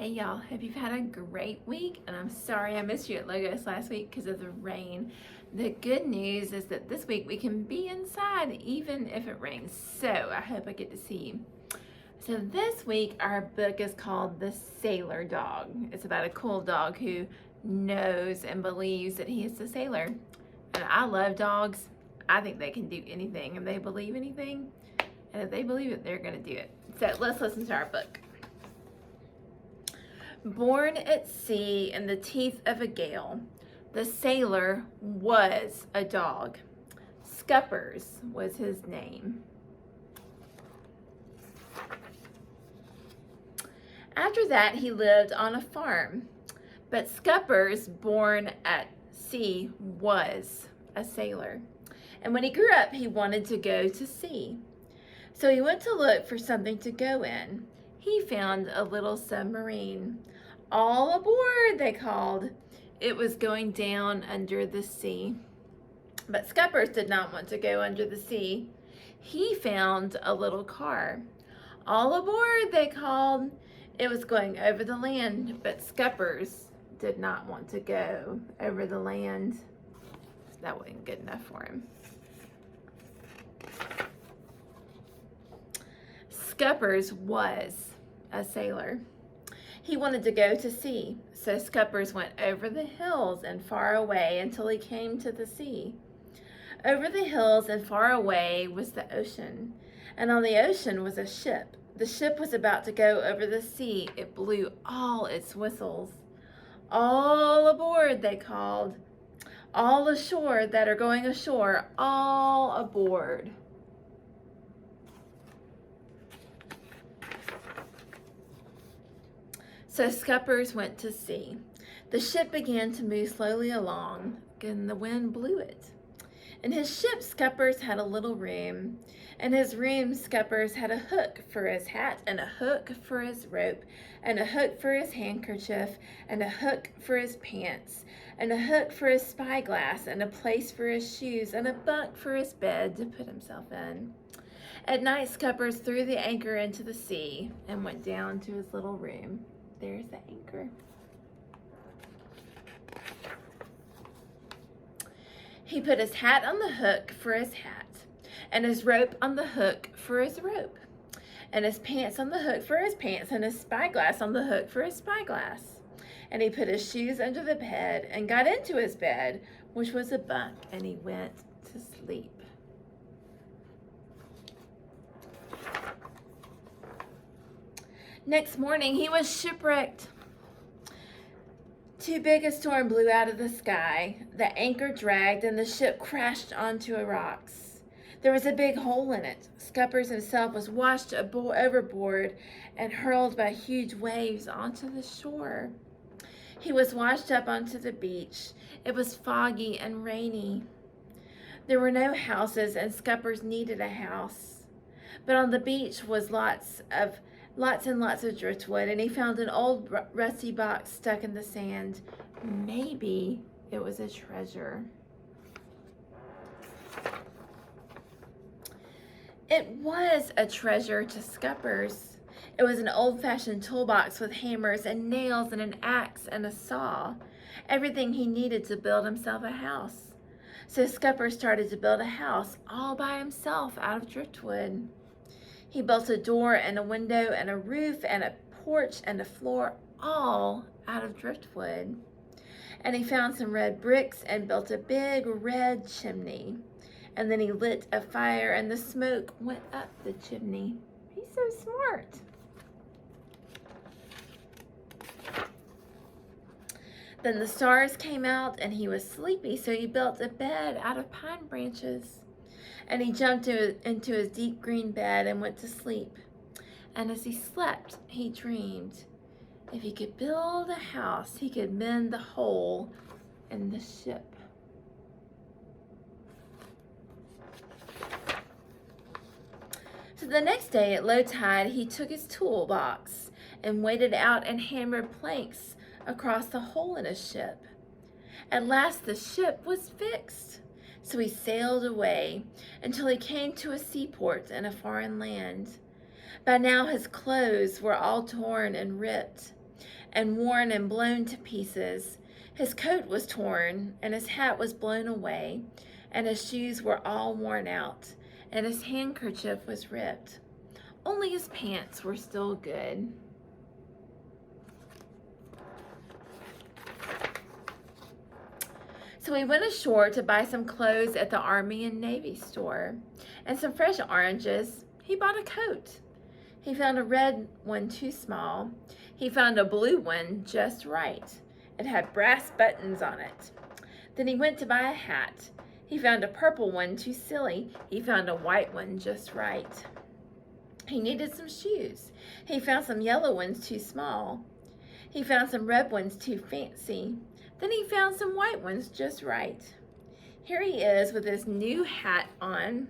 Hey y'all, hope you've had a great week, and I'm sorry I missed you at Logos last week because of the rain. The good news is that this week we can be inside even if it rains, so I hope I get to see you. So this week our book is called The Sailor Dog. It's about a cool dog who knows and believes that he is a sailor. And I love dogs. I think they can do anything, and they believe anything, and if they believe it, they're going to do it. So let's listen to our book. Born at sea in the teeth of a gale, the sailor was a dog. Scuppers was his name. After that, he lived on a farm, but Scuppers, born at sea, was a sailor. And when he grew up, he wanted to go to sea. So he went to look for something to go in. He found a little submarine. All aboard, they called. It was going down under the sea. But Scuppers did not want to go under the sea. He found a little car. All aboard, they called. It was going over the land, but Scuppers did not want to go over the land. That wasn't good enough for him. Scuppers was a sailor. He wanted to go to sea, so Scuppers went over the hills and far away until he came to the sea. Over the hills and far away was the ocean, and on the ocean was a ship. The ship was about to go over the sea. It blew all its whistles. All aboard, they called. All ashore that are going ashore, all aboard. So Scuppers went to sea. The ship began to move slowly along, and the wind blew it. In his ship, Scuppers had a little room. In his room, Scuppers had a hook for his hat, and a hook for his rope, and a hook for his handkerchief, and a hook for his pants, and a hook for his spyglass, and a place for his shoes, and a bunk for his bed to put himself in. At night, Scuppers threw the anchor into the sea and went down to his little room. There's the anchor. He put his hat on the hook for his hat, and his rope on the hook for his rope, and his pants on the hook for his pants, and his spyglass on the hook for his spyglass. And he put his shoes under the bed and got into his bed, which was a bunk, and he went to sleep. Next morning, he was shipwrecked. Too big a storm blew out of the sky. The anchor dragged and the ship crashed onto rocks. There was a big hole in it. Scuppers himself was washed overboard and hurled by huge waves onto the shore. He was washed up onto the beach. It was foggy and rainy. There were no houses, and Scuppers needed a house. But on the beach was lots and lots of driftwood, and he found an old rusty box stuck in the sand. Maybe it was a treasure. It was a treasure to Scuppers. It was an old-fashioned toolbox with hammers and nails and an axe and a saw. Everything he needed to build himself a house. So Scuppers started to build a house all by himself out of driftwood. He built a door and a window and a roof and a porch and a floor, all out of driftwood. And he found some red bricks and built a big red chimney. And then he lit a fire, and the smoke went up the chimney. He's so smart. Then the stars came out, and he was sleepy, so he built a bed out of pine branches. And he jumped into his deep green bed and went to sleep. And as he slept, he dreamed if he could build a house, he could mend the hole in the ship. So the next day at low tide, he took his toolbox and waded out and hammered planks across the hole in his ship. At last the ship was fixed. So he sailed away until he came to a seaport in a foreign land. By now his clothes were all torn and ripped. and worn and blown to pieces. His coat was torn, and his hat was blown away, and his shoes were all worn out, and his handkerchief was ripped. Only his pants were still good. So he went ashore to buy some clothes at the Army and Navy store, and some fresh oranges. He bought a coat. He found a red one too small. He found a blue one just right. It had brass buttons on it. Then he went to buy a hat. He found a purple one too silly. He found a white one just right. He needed some shoes. He found some yellow ones too small. He found some red ones too fancy. Then he found some white ones just right. Here he is with his new hat on,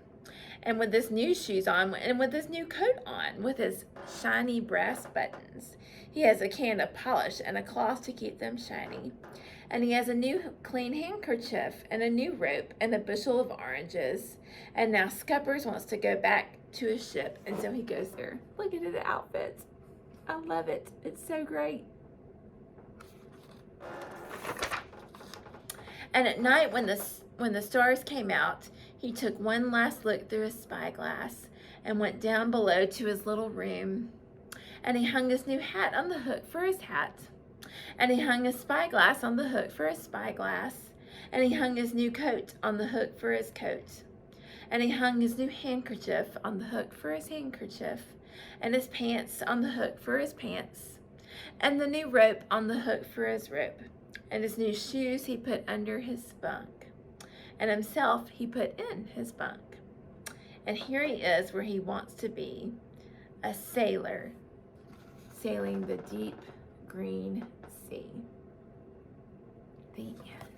and with his new shoes on, and with his new coat on, with his shiny brass buttons. He has a can of polish and a cloth to keep them shiny. And he has a new clean handkerchief and a new rope and a bushel of oranges. And now Scuppers wants to go back to his ship, and so he goes there. Look at his outfits. I love it. It's so great. And at night when the stars came out, he took one last look through his spyglass and went down below to his little room. And he hung his new hat on the hook for his hat. And he hung his spyglass on the hook for his spyglass. And he hung his new coat on the hook for his coat. And he hung his new handkerchief on the hook for his handkerchief. And his pants on the hook for his pants. And the new rope on the hook for his rope. And his new shoes he put under his bunk. And himself he put in his bunk. And here he is where he wants to be, a sailor, sailing the deep green sea. The end.